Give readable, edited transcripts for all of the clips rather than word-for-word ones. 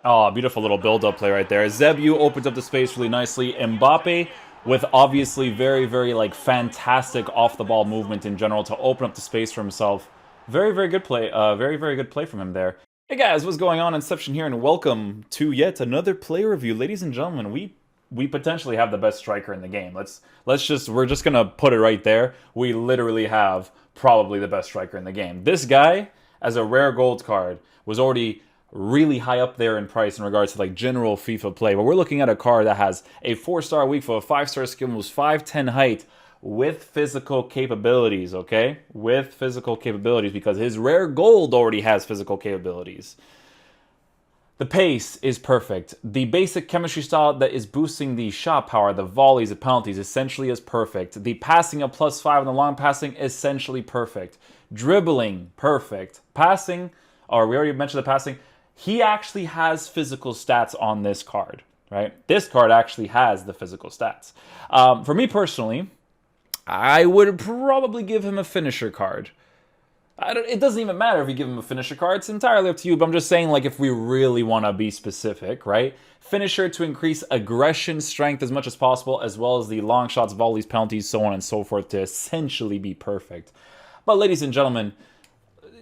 Oh, beautiful little build-up play right there. Zebu opens up the space really nicely. Mbappe with obviously very, like, fantastic off-the-ball movement in general to open up the space for himself. Very good play. Very good play from him there. Hey guys, what's going on? Inception here, and welcome to yet another play review. Ladies and gentlemen, we potentially have the best striker in the game. We're just gonna put it right there. We literally have probably the best striker in the game. This guy, as a rare gold card, was already really high up there in price in regards to like general FIFA play. But we're looking at a card that has a 4-star weak foot, a 5-star skill moves, 5'10" height, with physical capabilities, okay? With physical capabilities, because his rare gold already has physical capabilities. The pace is perfect. The basic chemistry style that is boosting the shot power, the volleys, the penalties, essentially is perfect. The passing of +5 and the long passing, essentially perfect. Dribbling, perfect. Passing, or we already mentioned the passing, he actually has physical stats on this card, right? This card actually has the physical stats. For me personally, I would probably give him a finisher card. It doesn't even matter if you give him a finisher card. It's entirely up to you, but I'm just saying, like, if we really want to be specific, right? Finisher to increase aggression, strength as much as possible, as well as the long shots, volleys, penalties, so on and so forth, to essentially be perfect. But ladies and gentlemen,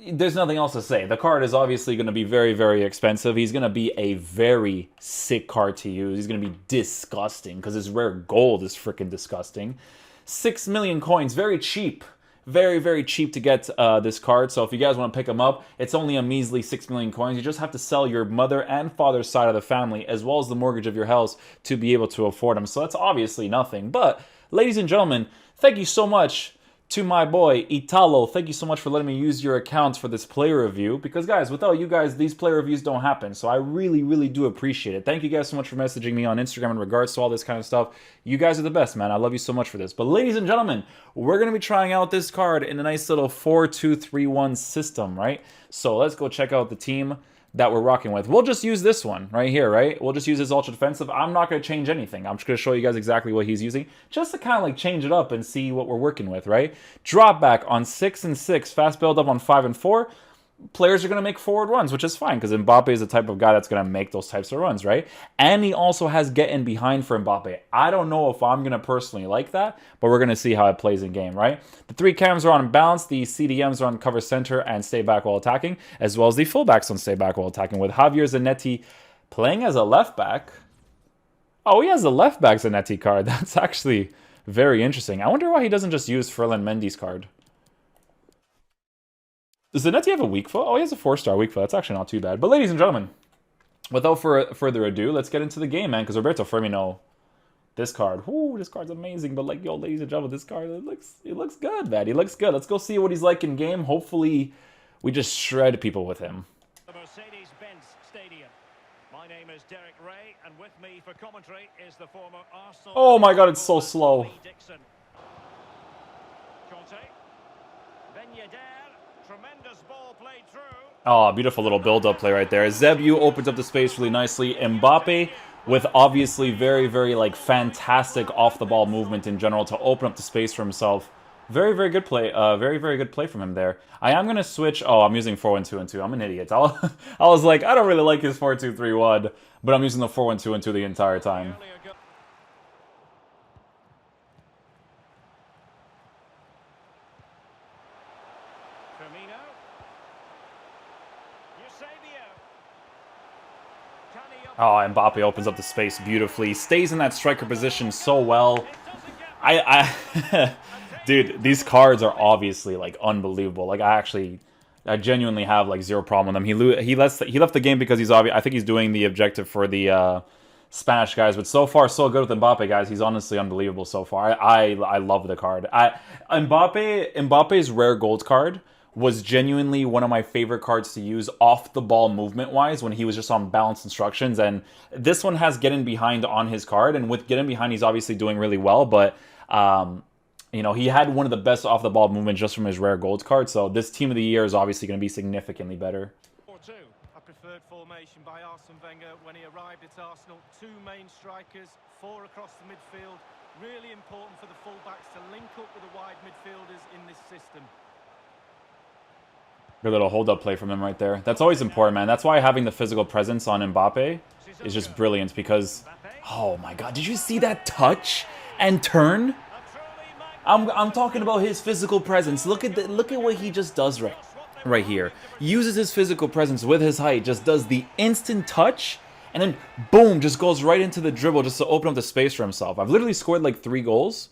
there's nothing else to say. The card is obviously going to be very expensive. He's going to be a very sick card to use. He's going to be disgusting because his rare gold is freaking disgusting. 6 million coins, very cheap. Very cheap to get this card. So if you guys want to pick him up, it's only a measly 6 million coins. You just have to sell your mother and father's side of the family, as well as the mortgage of your house, to be able to afford him. So that's obviously nothing. But, ladies and gentlemen, thank you so much to my boy, Italo. Thank you so much for letting me use your accounts for this player review. Because, guys, without you guys, these player reviews don't happen. So I really do appreciate it. Thank you guys so much for messaging me on Instagram in regards to all this kind of stuff. You guys are the best, man. I love you so much for this. But, ladies and gentlemen, we're going to be trying out this card in a nice little 4-2-3-1 system, right? So let's go check out the team that we're rocking with. We'll just use this one right here, right? We'll just use his ultra defensive. I'm not going to change anything. I'm just going to show you guys exactly what he's using, just to kind of like change it up and see what we're working with, right? Drop back on 6 and 6, fast build up on 5 and 4. Players are going to make forward runs, which is fine, because Mbappe is the type of guy that's going to make those types of runs, right? And he also has get in behind for Mbappe. I don't know if I'm going to personally like that, but we're going to see how it plays in game, right? The 3 cams are on balance, the CDMs are on cover center and stay back while attacking, as well as the fullbacks on stay back while attacking, with Javier Zanetti playing as a left back. Oh, he has a left back Zanetti card. That's actually very interesting. I wonder why he doesn't just use Ferland Mendy's card. Does Zanetti have a weak foot? Oh, he has a 4-star weak foot. That's actually not too bad. But ladies and gentlemen, without further ado, let's get into the game, man. Because Roberto Firmino, this card, whoo, this card's amazing. But like, yo, ladies and gentlemen, this card, it looks good, man. He looks good. Let's go see what he's like in game. Hopefully, we just shred people with him. The Mercedes-Benz Stadium. My name is Derek Ray, and with me for commentary is the former Arsenal. Oh my God, it's so slow. Tremendous ball played through. Oh, beautiful little build-up play right there. Zebu opens up the space really nicely. Mbappe with obviously very like fantastic off-the-ball movement in general to open up the space for himself. Very good play. Very good play from him there. I am gonna switch. Oh, I'm using 4-1-2-2. I'm an idiot. I was like, I don't really like his 4-2-3-1, but I'm using the 4-1-2-2 the entire time. Oh, Mbappe opens up the space beautifully. Stays in that striker position so well. Dude, these cards are obviously like unbelievable. Like I genuinely have like zero problem with them. He left the game because I think he's doing the objective for the Spanish guys. But so far, so good with Mbappe, guys. He's honestly unbelievable so far. I love the card. Mbappe's rare gold card was genuinely one of my favorite cards to use off the ball movement wise when he was just on balance instructions. And this one has get in behind on his card, and with get in behind he's obviously doing really well, but you know, he had one of the best off the ball movements just from his rare gold card. So this team of the year is obviously going to be significantly better. 4-2, a preferred formation by Arsene Wenger when he arrived at Arsenal. 2 main strikers, 4 across the midfield. Really important for the fullbacks to link up with the wide midfielders in this system. Good little hold-up play from him right there. That's always important, man. That's why having the physical presence on Mbappe is just brilliant because... Oh my god, did you see that touch and turn? I'm talking about his physical presence. Look at what he just does right here. Uses his physical presence with his height, just does the instant touch, and then boom, just goes right into the dribble just to open up the space for himself. I've literally scored like 3 goals,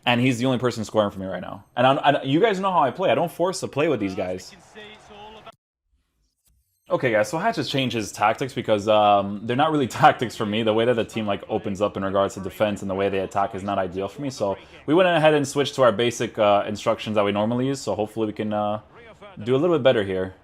and he's the only person scoring for me right now. And you guys know how I play. I don't force to play with these guys. Okay, guys, so Hatch has changed his tactics because they're not really tactics for me. The way that the team like opens up in regards to defense and the way they attack is not ideal for me. So we went ahead and switched to our basic instructions that we normally use. So hopefully we can do a little bit better here.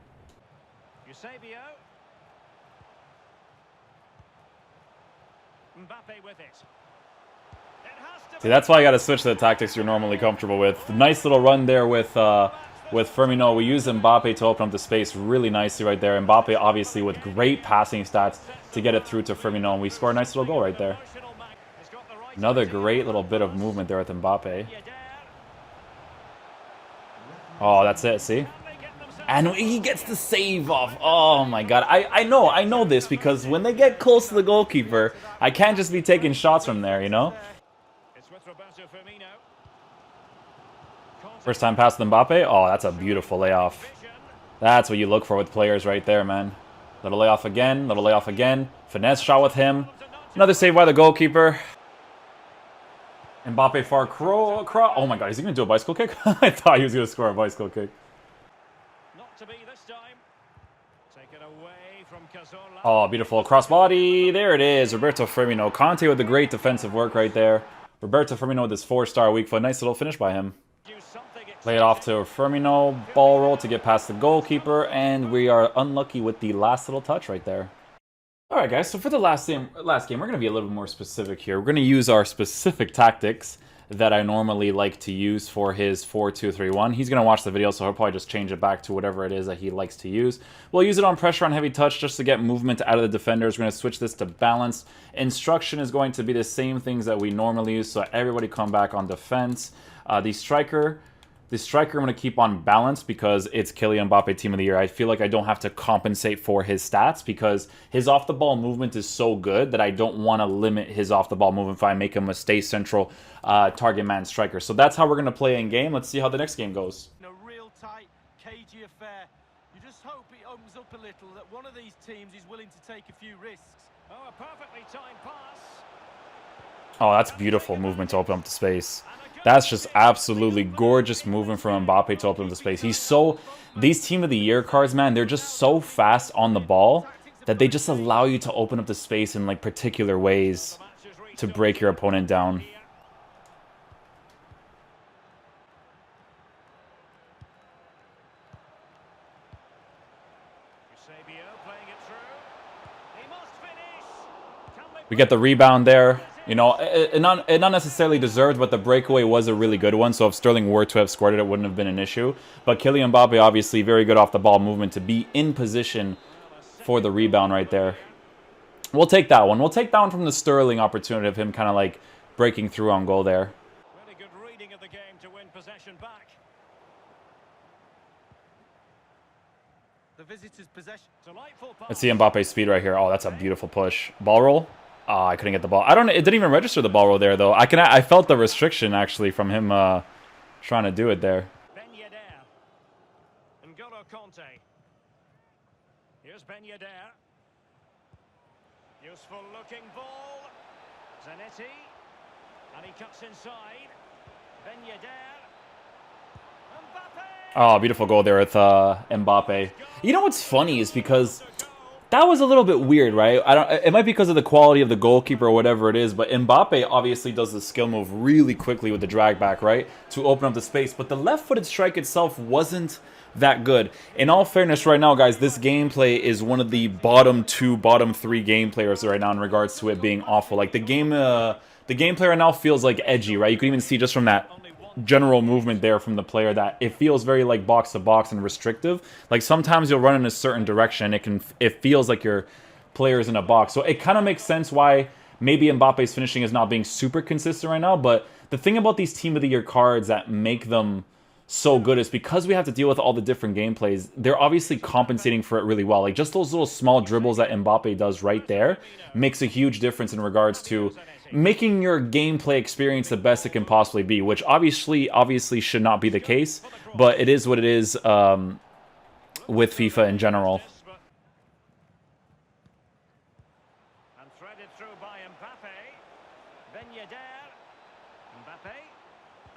See, that's why I got to switch to the tactics you're normally comfortable with. Nice little run there with Firmino. We use Mbappe to open up the space really nicely right there. Mbappe obviously with great passing stats to get it through to Firmino, and we score a nice little goal right there. Another great little bit of movement there with Mbappe. Oh, that's it, see? And he gets the save off. Oh my god. I know this because when they get close to the goalkeeper, I can't just be taking shots from there, you know? First time pass to Mbappe. Oh, that's a beautiful layoff. That's what you look for with players right there, man. Little layoff again. Little layoff again. Finesse shot with him. Another save by the goalkeeper. Mbappe far cross. Oh my god, is he going to do a bicycle kick? I thought he was going to score a bicycle kick. Not to be this time. Taken away from Cazorla. Oh, beautiful crossbody. There it is. Roberto Firmino. Conte with the great defensive work right there. Roberto Firmino with his 4-star weak foot. Nice little finish by him. Play it off to Firmino, ball roll to get past the goalkeeper, and we are unlucky with the last little touch right there. Alright guys, so for the last game, we're going to be a little bit more specific here. We're going to use our specific tactics that I normally like to use for his 4-2-3-1. He's going to watch the video, so he'll probably just change it back to whatever it is that he likes to use. We'll use it on pressure on heavy touch just to get movement out of the defenders. We're going to switch this to balanced. Instruction is going to be the same things that we normally use, so everybody come back on defense. The striker I'm going to keep on balance because it's Kylian Mbappe Team of the Year. I feel like I don't have to compensate for his stats because his off-the-ball movement is so good that I don't want to limit his off-the-ball movement if I make him a stay central target man striker. So that's how we're going to play in game. Let's see how the next game goes. A real tight, cagey affair. You just hope it opens up a little, that one of these teams is willing to take a few risks. Oh, a perfectly timed pass. Oh, that's beautiful movement to open up the space. That's just absolutely gorgeous movement from Mbappe to open up the space. These Team of the Year cards, man, they're just so fast on the ball that they just allow you to open up the space in like particular ways to break your opponent down. We get the rebound there. You know, it not necessarily deserved, but the breakaway was a really good one. So if Sterling were to have scored it, it wouldn't have been an issue. But Kylian Mbappe, obviously, very good off-the-ball movement to be in position for the rebound right there. We'll take that one. We'll take that one from the Sterling opportunity of him kind of like breaking through on goal there. Really good reading of the game to win possession back. The visitors' possession. Let's see Mbappe's speed right here. Oh, that's a beautiful push. Ball roll. Oh, I couldn't get the ball. It didn't even register the ball roll there, though. I felt the restriction, actually, from him trying to do it there. Here's Ben Yedder. Useful looking ball. Zanetti. And he cuts inside. Ben Yedder. Mbappe. Oh, beautiful goal there with Mbappe. You know what's funny is because that was a little bit weird, right? It might be because of the quality of the goalkeeper or whatever it is, but Mbappe obviously does the skill move really quickly with the drag back, right? To open up the space, but the left-footed strike itself wasn't that good. In all fairness right now, guys, this gameplay is one of the bottom 2, bottom 3 game players right now in regards to it being awful. Like the gameplay right now feels like edgy, right? You can even see just from that general movement there from the player that it feels very like box to box and restrictive. Like sometimes you'll run in a certain direction, it feels like your player's in a box. So it kind of makes sense why maybe Mbappe's finishing is not being super consistent right now. But the thing about these Team of the Year cards that make them so good is because we have to deal with all the different gameplays, they're obviously compensating for it really well. Like, just those little small dribbles that Mbappe does right there makes a huge difference in regards to making your gameplay experience the best it can possibly be, which obviously should not be the case, but it is what it is with FIFA in general. And threaded through by Mbappe. Ben Yedder. Mbappe.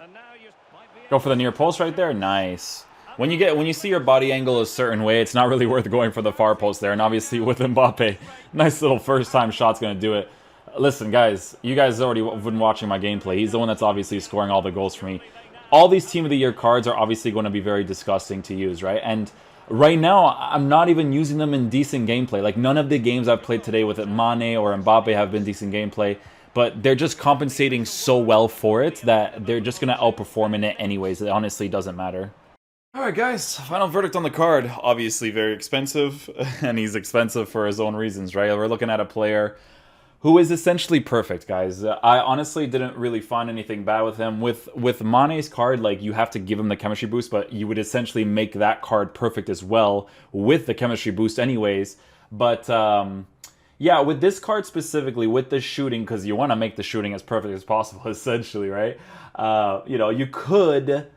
And now you might be Go for the near post right there. Nice. When you see your body angle a certain way, it's not really worth going for the far post there. And obviously with Mbappe, nice little first time shot's gonna do it. Listen, guys, you guys already been watching my gameplay. He's the one that's obviously scoring all the goals for me. All these Team of the Year cards are obviously going to be very disgusting to use, right? And right now, I'm not even using them in decent gameplay. Like, none of the games I've played today with Mane or Mbappe have been decent gameplay, but they're just compensating so well for it that they're just going to outperform in it anyways. It honestly doesn't matter. Alright guys, final verdict on the card. Obviously very expensive, and he's expensive for his own reasons, right? We're looking at a player who is essentially perfect, guys. I honestly didn't really find anything bad with him. With Mane's card, like, you have to give him the chemistry boost, but you would essentially make that card perfect as well with the chemistry boost anyways. But, yeah, with this card specifically, with the shooting, because you want to make the shooting as perfect as possible, essentially, right? You know, you could...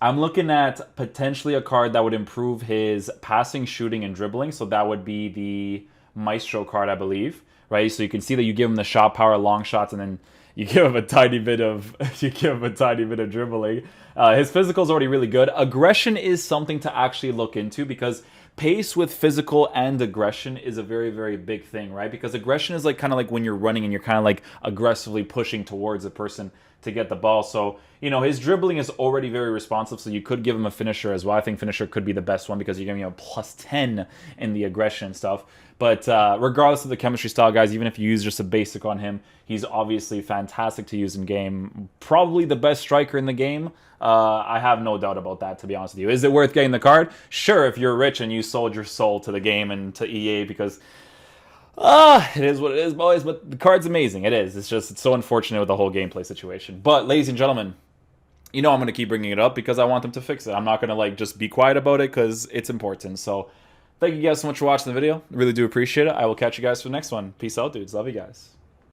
I'm looking at potentially a card that would improve his passing, shooting, and dribbling, so that would be the Maestro card, I believe. Right, so you can see that you give him the shot power, long shots, and then you give him a tiny bit of dribbling. His physical is already really good. Aggression is something to actually look into because pace with physical and aggression is a very, very big thing, right? Because aggression is like kind of like when you're running and you're kind of like aggressively pushing towards a person to get the ball. So, you know, his dribbling is already very responsive, so you could give him a finisher as well. I think finisher could be the best one because you're giving him a plus 10 in the aggression stuff. But regardless of the chemistry style, guys, even if you use just a basic on him, he's obviously fantastic to use in game. Probably the best striker in the game. I have no doubt about that, to be honest with you. Is it worth getting the card? Sure, if you're rich and you sold your soul to the game and to EA because... it is what it is, boys, but the card's amazing. It is. It's so unfortunate with the whole gameplay situation. But, ladies and gentlemen, you know I'm going to keep bringing it up because I want them to fix it. I'm not going to, like, just be quiet about it because it's important. So, thank you guys so much for watching the video. I really do appreciate it. I will catch you guys for the next one. Peace out, dudes. Love you guys.